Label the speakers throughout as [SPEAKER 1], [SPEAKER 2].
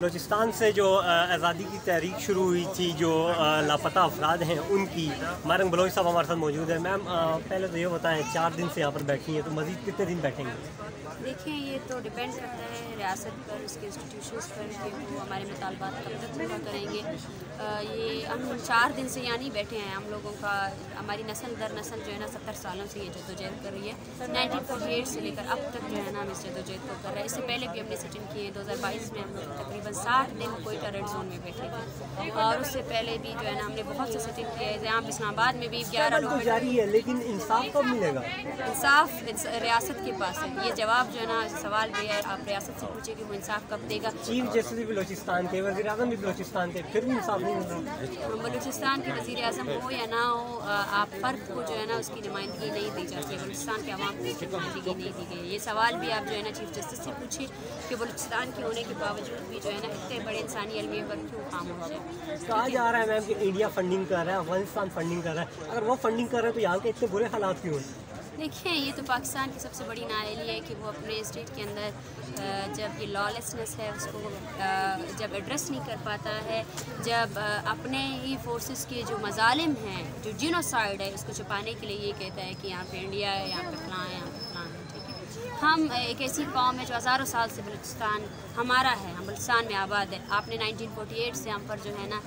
[SPEAKER 1] بلوچستان سے جو آزادی کی تحریک شروع ہوئی تھی، جو لاپتہ افراد ہیں ان کی، مارنگ بلوچ صاحب ہمارے ساتھ موجود ہیں۔ میم پہلے تو یہ بتائیں 4 دن سے یہاں پر بیٹھی ہیں، تو مزید کتنے دن بیٹھیں گے؟
[SPEAKER 2] دیکھیں، یہ تو ڈیپینڈ کرتا ہے ریاست پر، اس کے انسٹیٹیوشنس پر کہ وہ ہمارے مطالبات کب تک پورا کریں گے۔ یہ ہم 4 دن سے یہاں نہیں بیٹھے ہیں، ہم لوگوں کا ہماری نسل در نسل جو ہے نا 70 سالوں سے یہ جدوجہد کر رہی ہے۔ 1948 سے لے کر اب تک جو ہے نا ہم اس جدوجہد کو کر رہے ہیں۔ اس سے پہلے بھی ہم نے سٹنگ کیے، 2022 میں ہم لوگ تقریباً 60 دن کوئٹہ ریڈ زون میں بیٹھے تھے، اور اس سے پہلے بھی جو ہے نا ہم نے بہت سے سٹنگ کیے ہیں۔ یہاں اسلام آباد میں بھی 11 لوگ
[SPEAKER 1] جاری ہے، لیکن انصاف کب ملے گا؟
[SPEAKER 2] انصاف ریاست کے پاس ہے۔ یہ جواب جو ہے نا سوال بھی ہے، آپ ریاست سے پوچھیں کہ وہ انصاف کب دے گا۔
[SPEAKER 1] چیف جسٹس بھی بلوچستان کے، وزیر اعظم بھی بلوچستان کے، پھر بھی انصاف نہیں مل رہا۔
[SPEAKER 2] بلوچستان کے وزیر اعظم ہو یا نہ ہو، آپ فرد کو جو ہے نا اس کی نمائندگی نہیں دی جاتی ہے، بلوچستان کے عوام کو اس کی نمائندگی نہیں دی گئی۔ یہ سوال بھی آپ جو ہے نا چیف جسٹس سے پوچھیں کہ بلوچستان کے ہونے کے باوجود بھی جو ہے نا اتنے بڑے انسانی المیے پر کیوں خاموش ہے؟
[SPEAKER 1] کہا جا رہا ہے میم کہ انڈیا فنڈنگ کر رہا ہے، افغانستان فنڈنگ کر رہا ہے۔ اگر وہ فنڈنگ کر رہے ہیں تو یہاں کے اتنے برے حالات کیوں ہیں؟
[SPEAKER 2] دیکھیں، یہ تو پاکستان کی سب سے بڑی نااہلی ہے کہ وہ اپنے اسٹیٹ کے اندر جب یہ لا لیسنس ہے اس کو جب ایڈریس نہیں کر پاتا ہے، جب اپنے ہی فورسز کے جو مظالم ہیں، جو جینوسائیڈ ہے، اس کو چھپانے کے لیے یہ کہتا ہے کہ یہاں پہ انڈیا ہے، یہاں پہ فلاں ہے، یہاں پہ فلاں ہے۔ ٹھیک ہے، ہم ایک ایسی قوم ہے جو ہزاروں سال سے بلوچستان ہمارا ہے، ہم بلوچستان میں آباد ہے۔ آپ نے 1948 سے ہم پر جو ہے نا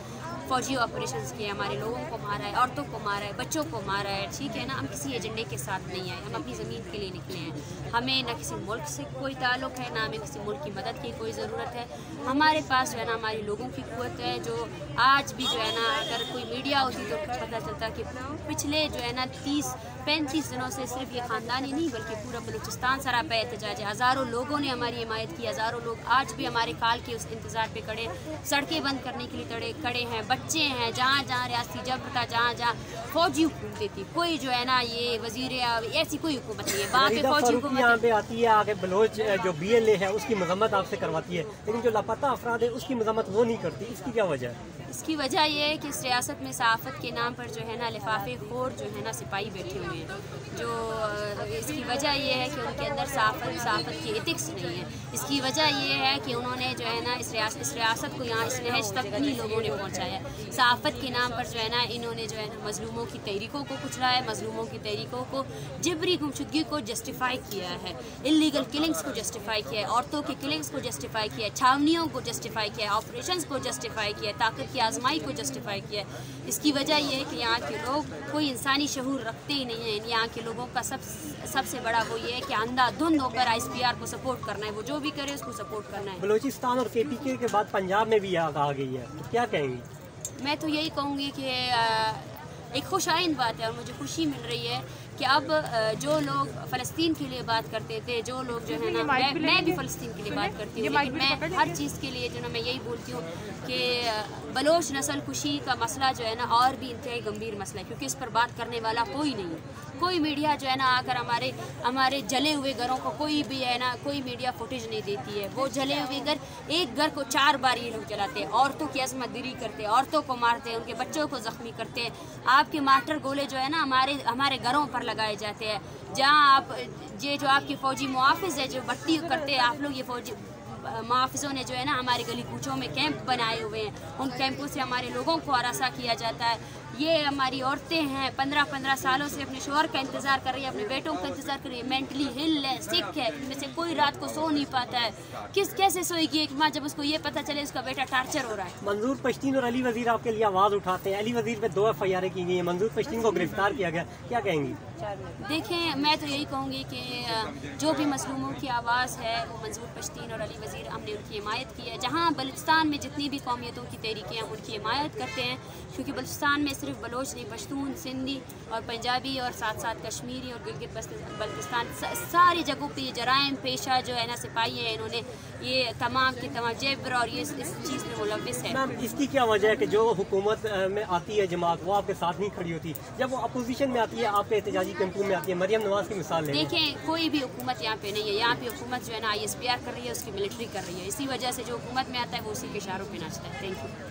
[SPEAKER 2] فوجی آپریشنز کیے، ہمارے لوگوں کو مارا ہے، عورتوں کو مارا ہے، بچوں کو مارا ہے۔ ٹھیک ہے نا، ہم کسی ایجنڈے کے ساتھ نہیں آئے، ہم اپنی زمین کے لیے نکلے ہیں۔ ہمیں نہ کسی ملک سے کوئی تعلق ہے، نہ ہمیں کسی ملک کی مدد کی کوئی ضرورت ہے۔ ہمارے پاس جو ہے نا ہمارے لوگوں کی قوت ہے، جو آج بھی جو ہے نا اگر کوئی میڈیا ہوتی تو پتہ چلتا کہ پچھلے جو ہے نا 30-35 دنوں سے صرف یہ خاندان ہی نہیں بلکہ پورا بلوچستان سراپا احتجاج ہے۔ ہزاروں لوگوں نے ہماری حمایت کی، ہزاروں لوگ آج بھی ہمارے کال کے اس انتظار پہ کھڑے، سڑکیں بند کرنے کے لیے کھڑے ہیں، بچے ہیں، جہاں جہاں ریاستی جبر تھا، جہاں جہاں فوجی حکومتیں تھی، کوئی جو ہے نا یہ وزیر ایسی کوئی حکومت نہیں ہے وہاں پہ فوجی حکومت
[SPEAKER 1] یہاں پہ آتی ہے، آگے بلوچ جو BLA ہے اس کی مذمت آپ سے کرواتی ہے، لیکن جو لاپتہ افراد ہے اس کی مذمت وہ نہیں کرتی۔ اس کی کیا وجہ ہے؟
[SPEAKER 2] اس کی وجہ یہ ہے کہ اس ریاست میں صحافت کے نام پر جو ہے نا لفافے خور جو ہے نا سپاہی بیٹھے ہوئے ہیں، جو اس کی وجہ یہ ہے کہ ان کے اندر صحافت کی ایتھکس نہیں ہے۔ اس کی وجہ یہ ہے کہ انہوں نے جو ہے نا اس ریاست کو یہاں اس نہج تک انہی لوگوں نے پہنچایا ہے۔ صحافت کے نام پر جو ہے نا انہوں نے جو ہے نا مظلوموں کی تحریکوں کو کچلا ہے، مظلوموں کی تحریکوں کو، جبری گمشدگی کو جسٹیفائی کیا ہے، انلیگل کلنگز کو جسٹیفائی کیا ہے، عورتوں کی کلنگز کو جسٹیفائی کیا ہے، چھاونیوں کو جسٹیفائی کیا ہے، آپریشنز کو جسٹیفائی کیا ہے، طاقت کی آزمائی کو جسٹیفائی کیا ہے۔ اس کی وجہ یہ ہے کہ یہاں کے لوگ کوئی انسانی شعور رکھتے ہی نہیں ہیں۔ یہاں کے لوگوں کا سب سے بڑا وہ یہ ہے کہ اندھا دھند ہو کر ISPR کو سپورٹ کرنا ہے، وہ جو بھی کرے اس کو سپورٹ کرنا ہے۔
[SPEAKER 1] بلوچستان اور KPK کے بعد پنجاب میں بھی آ گئی ہے، تو کیا کہیں گی؟
[SPEAKER 2] میں تو یہی کہوں گی کہ ایک خوش آئند بات ہے، اور مجھے خوشی مل رہی ہے کہ اب جو لوگ فلسطین کے لیے بات کرتے تھے، جو لوگ جو ہے نا میں بھی فلسطین کے لیے بات کرتی ہوں، لیکن میں ہر چیز کے لیے جو ہے نا میں یہی بولتی ہوں کہ بلوچ نسل کشی کا مسئلہ جو ہے نا اور بھی انتہائی گمبھیر مسئلہ ہے، کیونکہ اس پر بات کرنے والا کوئی نہیں ہے۔ کوئی میڈیا جو ہے نا آ کر ہمارے جلے ہوئے گھروں کو کوئی بھی ہے نا کوئی میڈیا فوٹیج نہیں دیتی ہے۔ وہ جلے ہوئے گھر، ایک گھر کو 4 بار یہ لوگ جلاتے ہیں، عورتوں کی عصمت دری کرتے ہیں، عورتوں کو مارتے ہیں، ان کے بچوں کو زخمی کرتے ہیں۔ آپ کے مارٹر گولے جو ہے نا ہمارے گھروں پر لگائے جاتے ہیں، جہاں جو آپ کے فوجی محافظ ہے جو بھرتی کرتے ہیں، آپ لوگ یہ فوجی محافظوں نے جو ہے نا ہمارے گلی کوچوں میں کیمپ بنائے ہوئے ہیں، ان کیمپوں سے ہمارے لوگوں کو ہراساں کیا جاتا ہے۔ یہ ہماری عورتیں ہیں 15 سالوں سے اپنے شوہر کا انتظار کر رہی ہے، اپنے بیٹوں کا انتظار کر رہی ہے، مینٹلی ہل ہے، سکھ ہے، ان میں سے کوئی رات کو سو نہیں پاتا ہے۔ کیسے سوئے گی ایک ماں جب اس کو یہ پتہ چلے اس کا بیٹا ٹارچر ہو رہا ہے؟
[SPEAKER 1] منظور پشتین اور علی وزیر آپ کے لیے آواز اٹھاتے ہیں، علی وزیر پہ 2 FIR کی گئی ہیں، منظور پشتین کو گرفتار کیا گیا، کیا کہیں گی؟
[SPEAKER 2] دیکھیں، میں تو یہی کہوں گی کہ جو بھی مظلوموں کی آواز ہے وہ منظور پشتین اور علی وزیر، ہم نے ان کی حمایت کی ہے۔ جہاں بلوچستان میں جتنی بھی قومیتوں کی تحریکیں ہیں ان کی حمایت کرتے ہیں، کیونکہ بلوچستان میں صرف بلوچ نہیں، پشتون، سندھی اور پنجابی اور ساتھ ساتھ کشمیری اور گلگت بلتستان، ساری جگہوں پہ یہ جرائم پیشہ جو ہے نا سپاہی ہیں، انہوں نے یہ تمام کے تمام جبر اور یہ اس چیز میں ملوث ہے۔
[SPEAKER 1] میم اس کی کیا وجہ ہے کہ جو حکومت میں آتی ہے جماعت وہ آپ کے ساتھ نہیں کھڑی ہوتی، جب وہ اپوزیشن میں آتی ہے آپ کے احتجاجی کیمپوں میں آتی ہے؟ مریم نواز کی مثال لیں۔
[SPEAKER 2] دیکھیں، کوئی بھی حکومت یہاں پہ نہیں ہے، یہاں پہ حکومت جو ہے نا ISPR کر رہی ہے، اس کی ملٹری کر رہی ہے، اسی وجہ سے جو حکومت میں آتا ہے وہ اسی کے اشاروں پہ ناچتا ہے۔ Thank you.